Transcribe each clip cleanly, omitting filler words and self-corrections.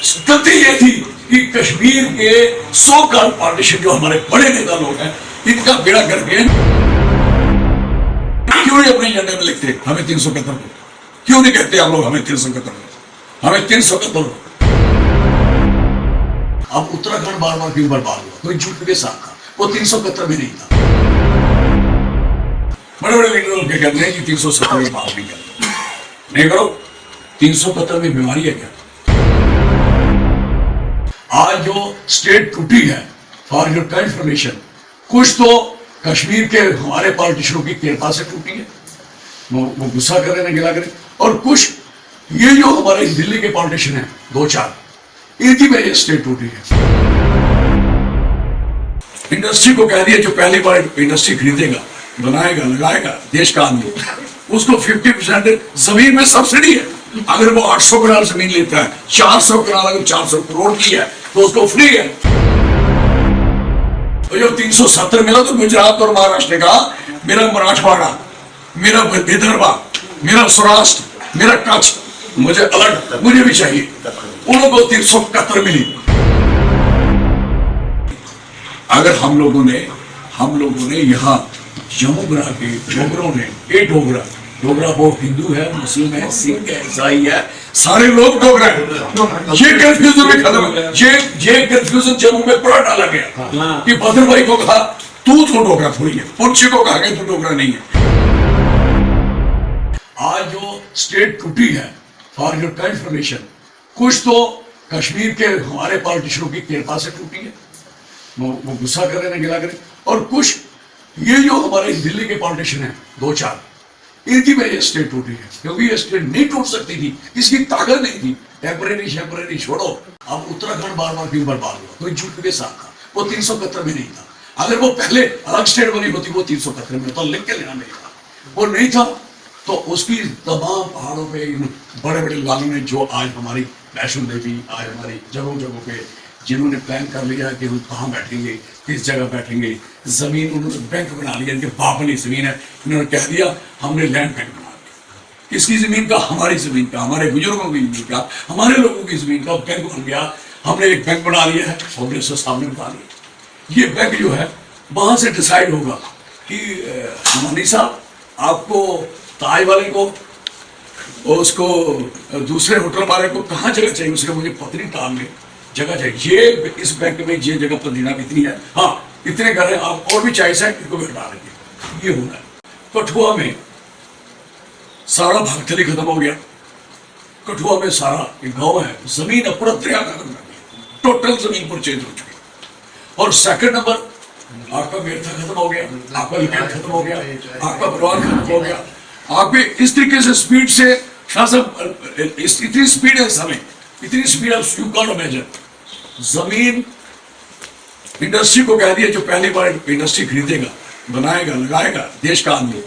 गलती ये थी कि कश्मीर के 100 काल पार्टीशन जो हमारे बड़े नेता लोग हैं इनका बेड़ा करके क्यों नहीं अपने एजेंडे में लिखते हमें 371, क्यों नहीं कहते आप लोग हमें 371, हमें 371। अब उत्तराखंड बार बार क्यों बर्बाद हुआ? कोई झूठ के साथ था, वो 371 में नहीं था। बड़े बड़े लीडर लोग कहते हैं कि 370 में माफ नहीं करते, नहीं करो। 371 में बीमारी है क्या? आज जो स्टेट टूटी है, फॉर योर कंफर्मेशन, कुछ तो कश्मीर के हमारे पॉलिटिशियनों की कृपा से टूटी है, वो गुस्सा करे ना गिला करे, और कुछ ये जो हमारे दिल्ली के पॉलिटिशियन हैं 2-4, इनकी वजह स्टेट टूटी है। इंडस्ट्री को कह दिया जो पहली बार इंडस्ट्री खरीदेगा, बनाएगा, लगाएगा, देश का आदमी, उसको 50% जमीन में सब्सिडी है। अगर वो 800 करोड़ जमीन लेता है, 400 करोड़ अगर 400 करोड़ की है तो उसको फ्री है। तो जो 370 मिला तो गुजरात और महाराष्ट्र का, मेरा मराठवाड़ा, मेरा विदर्भ, मेरा सौराष्ट्र, मेरा कच्छ, मुझे अलग, मुझे भी चाहिए। उन लोगों को 371 मिली। अगर हम लोगों ने यहाँ जमुना के डोगरों ने, ये डोगरा वो हिंदू है, मुस्लिम है, सिख है, ईसाई है, सारे लोग डोगरा हैं। ये कंफ्यूजन में खत्म है। ये कंफ्यूजन जम्मू में पूरा डाला गया कि बद्र भाई को कहा तू तो डोगरा थोड़ी है, पुंछी को कहा तू डोगरा नहीं है। आज जो स्टेट टूटी है, फॉर योर कंफर्मेशन, कुछ तो कश्मीर के हमारे पॉलिटिशियनों की कृपा से टूटी है, वो गुस्सा करे ना गिला करे, और कुछ ये जो हमारे दिल्ली के पॉलिटिशियन हैं 2-4, इनकी वजह स्टेट टूटी है, क्योंकि ये स्टेट नहीं टूट सकती थी, इसकी ताकत नहीं थी। टेम्परेरी छोड़ो। अब उत्तराखंड बार बार क्यों बर्बाद हुआ? कोई झूठ के साथ था, वो 371 में नहीं था। अगर वो पहले अलग स्टेट बनी होती वो 371 में तो लिख के लेना नहीं था, वो नहीं था। तो उसकी तमाम पहाड़ों पे बड़े बड़े लालों ने, जो आज हमारी वैष्णो देवी, आज हमारी जगहों पे जिन्होंने प्लान कर लिया कि हम कहाँ बैठेंगे, किस जगह बैठेंगे, जमीन उन्होंने बैंक बना लिया, इनके बाप वाली जमीन है, इन्होंने कह दिया हमने लैंड बैंक बना लिया। किसकी जमीन का? हमारी जमीन का, हमारे बुजुर्गों की जमीन का, हमारे लोगों की जमीन का बैंक बन गया। हमने एक बैंक बना लिया है, कांग्रेस के सामने बना लिया। ये बैंक जो है वहां से डिसाइड होगा कि हमानी साहब आपको, ताज वाले को, उसको दूसरे होटल वाले को कहाँ जगह चाहिए, उसके मुझे पत्नी टाल में जगह चाहिए। ये इस बैंक में ये जगह पत्नी इतनी है, हाँ इतने घर है, आप और भी चाहिए इनको भी हटा लेंगे। ये होना है। कठुआ में सारा भागथली खत्म हो गया। कठुआ में सारा एक गाँव है, जमीन पूरा दरिया खत्म कर दिया, टोटल जमीन पर चेंज हो चुकी। और सेकंड नंबर आपका मेरथा खत्म हो गया, आपका लिकेट खत्म हो गया, आपका बरवान खत्म हो गया। आप इस तरीके से स्पीड से इतनी स्पीड है समय, इतनी स्पीड यू कांट इमेजिन। जमीन इंडस्ट्री को कह दिया जो पहली बार इंडस्ट्री खरीदेगा, बनाएगा, लगाएगा, देश का आदमी,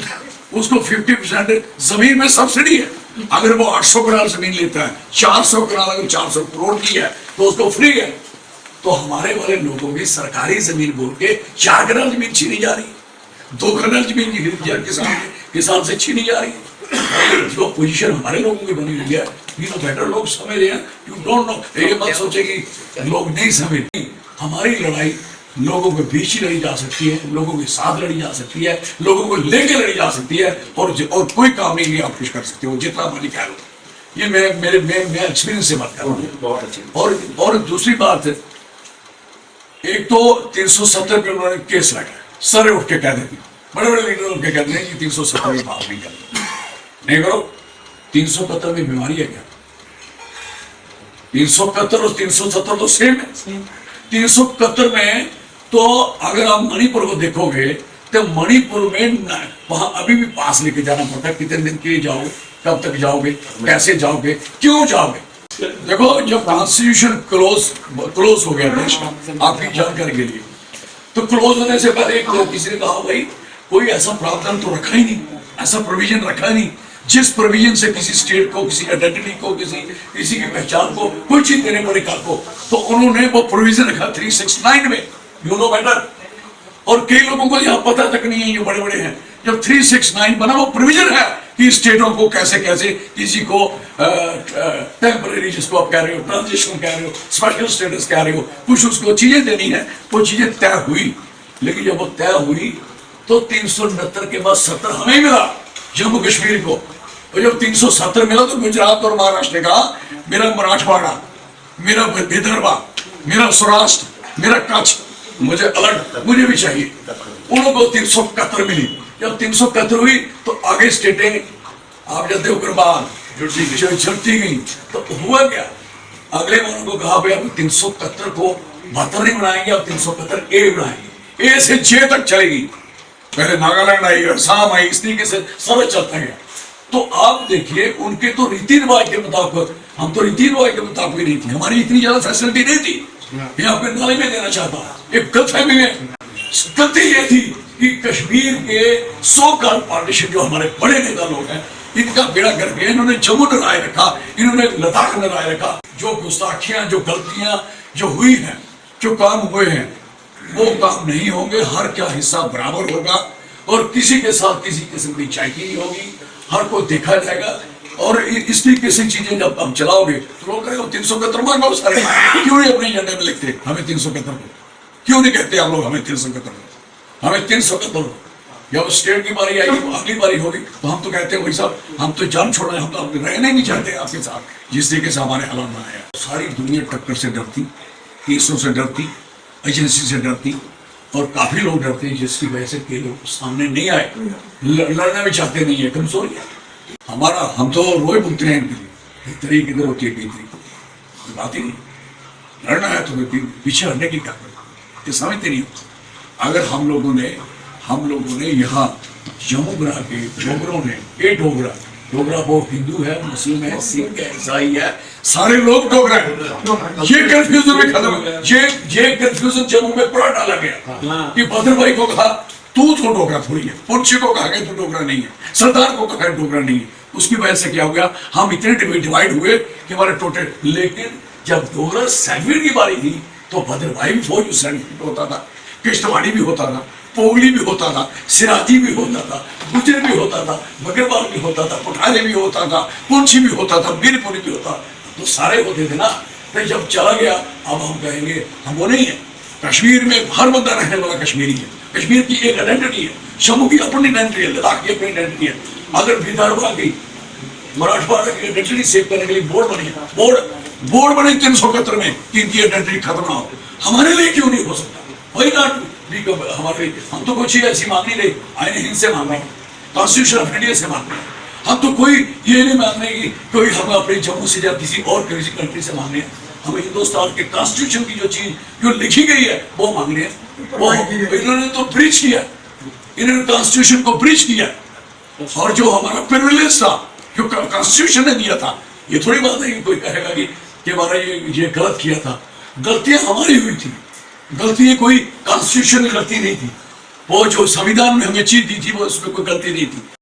उसको 50% जमीन में सब्सिडी है। अगर वो 800 करोड़ जमीन लेता है, 400 करोड़ अगर 400 करोड़ की है तो उसको फ्री है। तो हमारे वाले लोगों की सरकारी जमीन बोल के 4 करोड़ जमीन छीनी जा रही है, 2 करोड़ जमीन किसान से छीनी जा रही है। जो पोजीशन हमारे लोगों की बनी हुई है, यू नो बेटर, लोग समझ रहे हैं, यू डोंट नो। ये मत सोचे कि लोग नहीं समझ। हमारी लड़ाई लोगों के बीच ही लड़ी जा सकती है, लोगों के साथ लड़ी जा सकती है, लोगों को लेके लड़ी जा सकती है, और कोई काम नहीं आप कुछ कर सकते हो, जितना मर्जी कह लो। ये मैं एक्सपीरियंस से बात कर रहा हूँ। बहुत अच्छी। और दूसरी बात, एक तो 370 पे उन्होंने केस लगाया, सर उठ के कह देते, बड़े बड़े लीडर उठ के कहते हैं कि 370 में माफ नहीं करते, नहीं करो। 371 में बीमारी है क्या? 371 और 370 तो सेम है। 371 में तो अगर आप मणिपुर को देखोगे तो मणिपुर में वहां अभी भी पास लेके जाना पड़ता है। कितने दिन के लिए जाओगे, कब तक जाओगे, कैसे जाओगे, क्यों जाओगे? देखो जब कॉन्स्टिट्यूशन क्लोज हो गया देश का, आपकी जानकारी के लिए, तो क्लोज होने से पहले किसी ने कहा भाई कोई ऐसा प्रावधान तो रखा ही नहीं, ऐसा प्रोविजन रखा ही नहीं जिस प्रोविजन से किसी स्टेट को, किसी आइडेंटिटी को, किसी की पहचान को कोई चीज देने पड़े कल को। तो उन्होंने वो प्रोविजन रखा 369 में, यू नो बेटर। और कई लोगों को यहाँ पता तक नहीं है, जो बड़े बड़े हैं, जब 369 बना वो प्रोविजन है कि स्टेटों को कैसे कैसे किसी को टेम्पररी, जिसको आप कह रहे हो ट्रांजिशन कह रहे हो, स्पेशल स्टेटस कह रहे हो, कुछ उसको चीजें देनी है, वो चीजें तय हुई। लेकिन जब वो तय हुई तो 369 के बाद 70 हमें मिला जम्मू कश्मीर को। और जब 370 मिला तो गुजरात और महाराष्ट्र ने कहा मेरा मराठवाड़ा, मेरा विदर्भा, मेरा सौराष्ट्र, मेरा कच्छ मुझे अलग, मुझे भी चाहिए। उन लोगों को 371 मिली। जब 371 हुई तो आगे स्टेटें आप जानते हो कुर्बान चलती गई। तो हुआ क्या, अगले वालों को कहा भाई अब 371 को 72 नहीं बनाएंगे, अब 371 ए बनाएंगे, ए से जे तक चलेगी। पहले नागालैंड आई, असम आई, इस तरीके से सब चलता गया। तो आप देखिए उनके तो रीति रिवाज के मुताबिक, हम तो रीति रिवाज के मुताबिक नहीं थी, हमारी इतनी ज्यादा फैसिलिटी नहीं थी। मैं आपको नाले में देना चाहता हूं, एक गलतफहमी में गलती ये थी कि कश्मीर के 100 काल पार्टीशन जो हमारे बड़े नेता लोग हैं, इनका बेड़ा करके इन्होंने जम्मू डराए रखा, इन्होंने लद्दाख डराए रखा। जो गुस्ताखियां, जो गलतियां जो हुई हैं, जो काम हुए हैं, वो काम नहीं होंगे। हर का हिस्सा बराबर होगा और किसी के साथ किसी किस्म की चाइकी होगी, हर को देखा जाएगा। और इस तरीके से चीजें जब हम चलाओगे तो लोग कहेंगे 371 मान लो सारे, क्यों नहीं अपने एजेंडे में लिखते हमें 371 को, क्यों नहीं कहते आप लोग हमें 371, हमें 371। जब स्टेट की बारी आएगी, अगली बारी होगी, तो हम तो कहते हैं भाई साहब हम तो जान छोड़ा, हम तो रहना ही नहीं चाहते आपके साथ, जिस तरीके से हमारे हालात बनाए हैं। सारी दुनिया टक्कर से डरती, केसों से डरती, एजेंसी से डरती, और काफी लोग डरते हैं जिसकी वजह से के लोग सामने नहीं आए, लड़ना भी चाहते नहीं है, कमजोरी है हमारा। हम तो रोए भुगते हैं इनके लिए, एक तरीके किधर होती है, बात ही नहीं। लड़ना है तो पीछे हटने की क्या करें, समझते नहीं। अगर हम लोगों ने यहाँ जम्मू ग्राह के डोगरों ने, ये डोगरा वो हिंदू है, मुस्लिम है, सिख है, ईसाई है, सारे लोग डोगरा है। ये कंफ्यूजन में खत्म है। ये कंफ्यूजन जम्मू में पूरा डाला गया कि भद्र भाई को कहा तू तो डोगरा थोड़ी है, पुंछी को कहा गया तू डोगरा नहीं है, सरदार को कहा डोगरा नहीं है। उसकी वजह से क्या हो गया, हम इतने डिवाइड हुए कि हमारे टोटल। लेकिन जब डोगरा सर्टिफिकेट की बारी थी तो भद्र भाई भी फौज सर्टिफिकेट होता था, किश्तवाड़ी भी होता था, पोगली भी होता था, सिराजी भी होता था, गुजर भी होता था, बकरवाल भी होता था, पुठारे भी होता था, पुंछी भी होता था, मीरपुरी भी होता, तो सारे होते थे ना। तो जब चला गया अब हम कहेंगे हम वो नहीं है। कश्मीर में हर बंदा रहने वाला कश्मीरी है, कश्मीर की एक आइडेंटिटी है, जम्मू की अपनी आइडेंटिटी है, लद्दाख की अपनी आइडेंटिटी है। अगर विदर्भा की, मराठवाड़ा की आइडेंटिटी सेव करने के लिए बोर्ड बने, बोर्ड बने 371 में कि इनकी आइडेंटिटी खत्म ना हो, हमारे लिए क्यों नहीं हो सकता? वही नॉट हमारे, हम तो कुछ ऐसी मांग नहीं रहे, आईने हिंद से मांग रहे हैं, कॉन्स्टिट्यूशन ऑफ इंडिया से मांग रहे हैं। हम तो कोई ये नहीं मांग रहे कि कोई हम अपने जम्मू से या किसी और किसी कंट्री से मांग रहे हैं। हमें हिंदुस्तान के कॉन्स्टिट्यूशन की जो चीज जो लिखी गई है वो मांग रहे हैं। वो इन्होंने तो ब्रीच किया, इन्होंने कॉन्स्टिट्यूशन को ब्रीच किया, और जो हमारा प्रिविलेज था जो कॉन्स्टिट्यूशन ने दिया था, ये थोड़ी बात है कि कोई कहेगा कि हमारा ये गलत किया था। गलतियां हमारी हुई थी, गलती कोई कॉन्स्टिट्यूशन की गलती नहीं थी। वो जो संविधान ने हमें चीज दी थी वो उसमें कोई गलती नहीं थी।